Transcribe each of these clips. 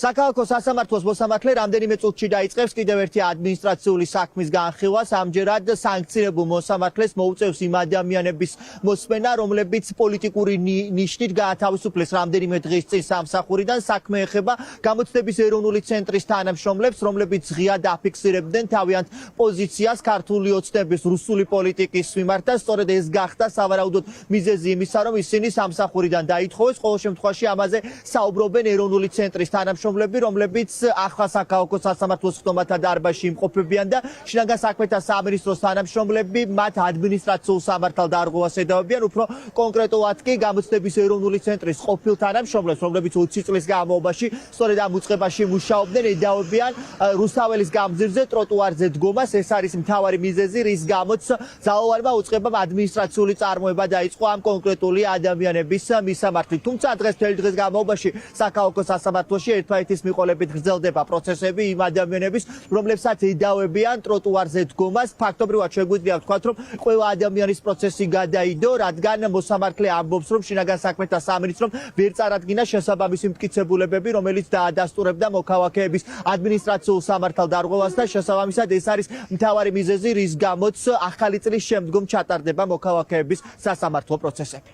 Საქალაქო სასამართლოს მოსამართლე რამდენიმე წუთში დაიწყებს კიდევ ერთი ადმინისტრაციული საქმის განხილვას. ამჯერად სანქცირებულ მოსამართლეს მოუწევს იმ ადამიანების მოსმენა, რომლებიც პოლიტიკური ნიშნით გაათავისუფლეს რამდენიმე დღის წინ სამსახურიდან. საქმე ეხება გამოცდების ეროვნული ცენტრის თანამშრომლებს, რომლებიც ღიად აფიქსირებდნენ თავიანთ პოზიციას ქართული ოცნების რუსული პოლიტიკის მიმართ და სწორედ ეს გახდა სავარაუდოდ მიზეზი იმისა, რომ ისინი სამსახურიდან დაითხოვეს. ყოველ შემთხვევაში ამაზე საუბრობენ ეროვნული ცენტრის თანამშრომლები, რომლებიც ახლა საქალაქო სასამართლოს ხდომათა დარბაზში იმყოფებიან და შინაგან საქმეთა სამინისტროს თანამშრომლები მათ ადმინისტრაციულ სამართალ დარღვევას ედავებიან. უფრო კონკრეტულად კი გამოცდების ეროვნული ცენტრის ყოფილ თანამშრომლებს, რომლებიც 20 წლის განმავლობაში სწორედ ამ უწყებაში მუშაობდნენ, ედავებიან რუსთაველის გამზირზე ტროტუარზე დგომას. ეს არის მთავარი მიზეზი, რის გამოც ძალოვანმა უწყებამ ადმინისტრაციული წარმოება დაიწყო ამ კონკრეტული ადამიანების მისამართით. თუმცა დღეს მთელი დღის განმავლობაში საქალაქო სასამართლოში ერთმანეთის მიყოლებით გრძელდება პროცესები იმ ადამიანების, რომლებსაც ედავებიან ტროტუარზე დგომას. ფაქტობრივად შეგვიძლია ვთქვათ, რომ ყველა ადამიანის პროცესი გადაიდო, რადგან მოსამართლე ამბობს, რომ შინაგან საქმეთა სამინისტრომ ვერ წარადგინა შესაბამისი მტკიცებულებები, რომელიც დაადასტურებდა მოქალაქეების ადმინისტრაციულ სამართალ დარღვევას და შესაბამისად ეს არის მთავარი მიზეზი, რის გამოც ახალი წლის შემდგომ ჩატარდება მოქალაქეების სასამართლო პროცესები.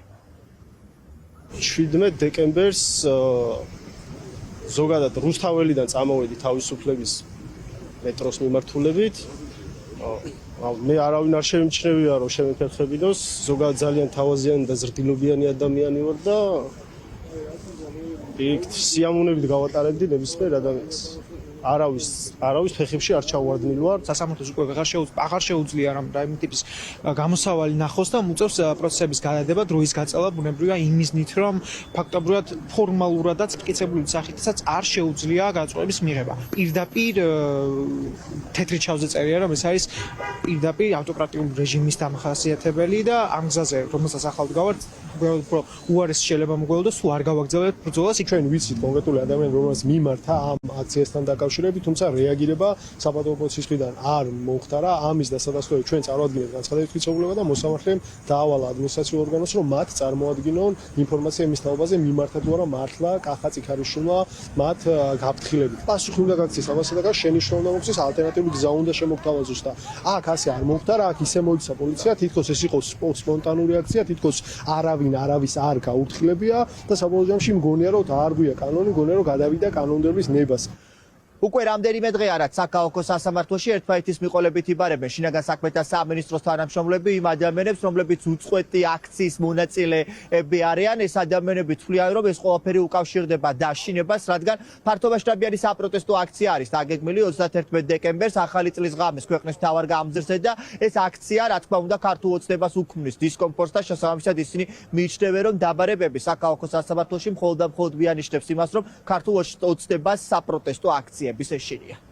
17 დეკემბერს ზოგადად რუსთაველიდან წამოვედი თავისუფლების მეტროს მიმართულებით. მე არავინ არ შემიჩნევია, რომ შემიფერხებინოს. ზოგადად ძალიან თავაზიანი და ზრდილობიანი ადამიანი ვარ და იქ სიამოვნებით გავატარებდი ნებისმიერ ადამიანს. არავის ფეხებში არ ჩავარდნილ ვარ. სასამართლოს უკვე აღარ შეუძლია რაიმე ტიპის გამოსავალი ნახოს და მოწევს პროცესების გადადება დროის გაწევა ბუნებრივია იმ მიზნით, რომ ფაქტობრივად ფორმალურადაც მტკიცებული სახითაც არ შეუძლია გაწყვეტების მიღება. პირდაპირ თეთრი ჩავზე წერია, რომ ეს არის პირდაპირ ავტოკრატიული რეჟიმის დამახასიათებელი და ამ გზაზე, რომელსაც ახლა ვდგავართ, უფრო უარეს შეიძლება მოგველოდოს, თუ არ გავაგზავნებთ ბრძოლას. ჩვენ ვიცით კონკრეტული ადამიანი, რომელსაც მიმართა ამ აქციასთან დაკავშირებით, თუმცა რეაგირება საბადო ოპოზიციის მხრიდან არ მომხდარა. ამის დასადასტურებლად ჩვენ წარვადგინეთ განცხადების მტკიცებულება და მოსამართლემ დაავალა ადმინისტრაციულ ორგანოს, რომ მათ წარმოადგინონ ინფორმაცია იმის თაობაზე, მიმართა თუ არა მართლა კახა წიქარიშვილმა მათ გაფრთხილებით. პასუხი უნდა გაქცეს ამასა და შენიშვნა უნდა მოხდეს, ალტერნატიული გზა უნდა შემოგთავაზოს და აქ ასე არ მომხდარა, აქ ისე მოიცა პოლიცია, თითქოს ეს იყო სპონტანური აქცია, თითქოს არავის არ გაურთხილებია და საბოლოო ჯამში მგონია, რომ დაარღვია კანონი, მგონია, რომ გადავიდა კანონმდებლობის ნებას. უკვე რამდენიმე დღე არად საქალაქო სასამართლოში ერთმანეთის მიყოლებით იბარებენ შინაგან საქმეთა სამინისტროს თანამშრომლები იმ ადამიანებს, რომლებიც უწყვეტი აქციის მონაწილეები არიან. ეს ადამიანები თვლიან, რომ ეს ყველაფერი უკავშირდება დაშინებას, რადგან ფართომასშტაბიანი საპროტესტო აქცია არის დაგეგმილი 31 დეკემბერს ახალი წლის ღამეს ქვეყნის მთავარ გამზირზე და ეს აქცია, რა თქმა უნდა, ქართულ ოცნებას უქმნის დისკომფორტს და შესაბამისად ისინი მიიჩნევენ, რომ დაბარებები საქალაქო სასამართლოში მხოლოდ და მხოლოდ მიანიშნებს იმას, რომ ქართულ ოცნებას საპროტესტო აქცია. Bis